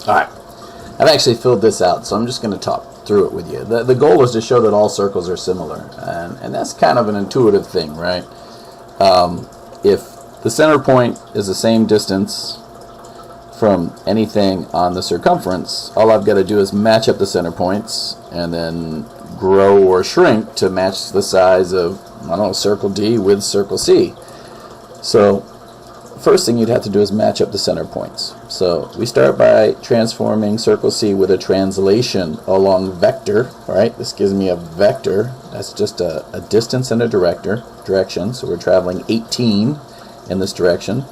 Alright, I've actually filled this out, so I'm just going to talk through it with you. The goal is to show that all circles are similar, and that's kind of an intuitive thing, right? If the center point is the same distance from anything on the circumference, all I've got to do is match up the center points and then grow or shrink to match the size of, I don't know, circle D with circle C. So first thing you'd have to do is match up the center points. So we start by transforming circle C with a translation along vector, right? This gives me a vector. That's just a distance and a direction. So we're traveling 18 in this direction.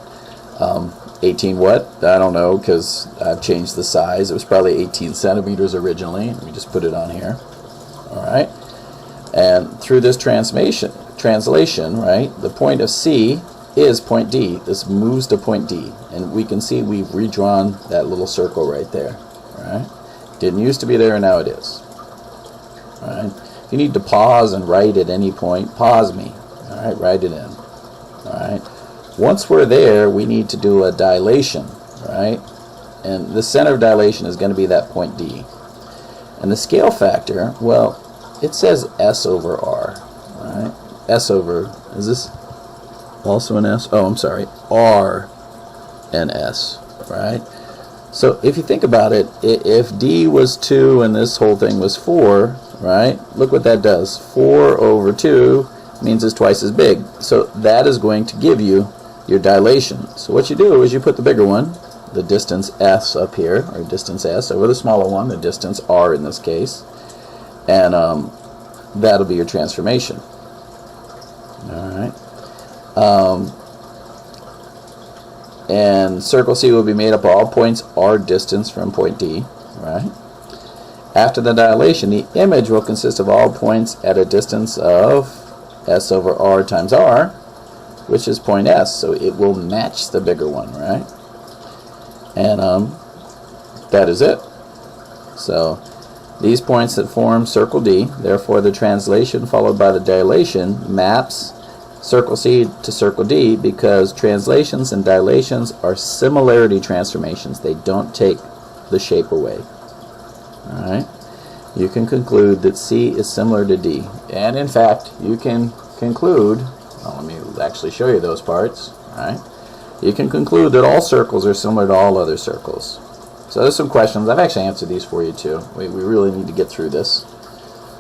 18 what? I don't know, because I've changed the size. It was probably 18 centimeters originally. Let me just put it on here. Alright. And through this translation, right, the point of C is point D. This moves to point D. And we can see we've redrawn that little circle right there. Alright. Didn't used to be there, and now it is. Alright. If you need to pause and write at any point, pause me. Alright, write it in. Alright. Once we're there, we need to do a dilation, right? And the center of dilation is going to be that point D. And the scale factor, well, it says S over R, right? S over, is this also an S? Oh, I'm sorry, R and S, right? So if you think about it, if D was 2 and this whole thing was 4, right? Look what that does. 4 over 2 means it's twice as big. So that is going to give you your dilation. So what you do is you put the bigger one, the distance S up here, or distance S, over the smaller one, the distance R in this case, and that'll be your transformation. Alright. And circle C will be made up of all points R distance from point D, right? After the dilation, the image will consist of all points at a distance of S over R times R, which is point S, so it will match the bigger one, right? And that is it. So these points that form circle D, therefore the translation followed by the dilation maps circle C to circle D, because translations and dilations are similarity transformations. They don't take the shape away. Alright? You can conclude that C is similar to D. And in fact, you can conclude, well, let me actually show you those parts. Alright? You can conclude that all circles are similar to all other circles. So there's some questions. I've actually answered these for you too. We really need to get through this.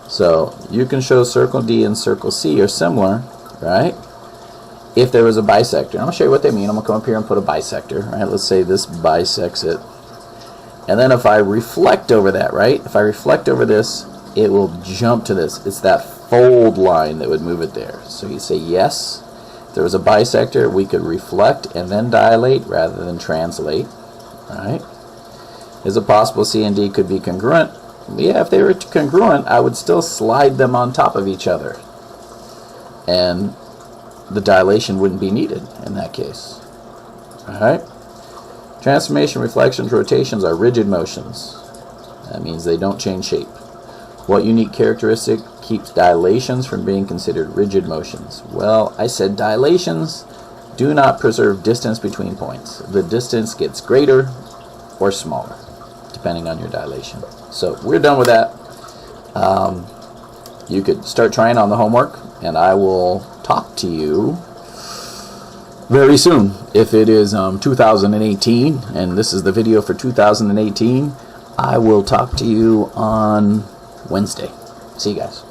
So you can show circle D and circle C are similar, right? If there was a bisector. And I'm going to show you what they mean. I'm going to come up here and put a bisector. Right? Let's say this bisects it. And then if I reflect over that, right? If I reflect over this, it will jump to this. It's that fold line that would move it there. So you say yes. If there was a bisector, we could reflect and then dilate rather than translate. Right? Is it possible C and D could be congruent? Yeah, if they were congruent, I would still slide them on top of each other. And the dilation wouldn't be needed in that case. Alright? Transformation, reflections, rotations are rigid motions. That means they don't change shape. What unique characteristic keeps dilations from being considered rigid motions? Well, I said dilations do not preserve distance between points. The distance gets greater or smaller, depending on your dilation. So we're done with that. You could start trying on the homework, and I will talk to you very soon. If it is 2018, and this is the video for 2018, I will talk to you on Wednesday. See you guys.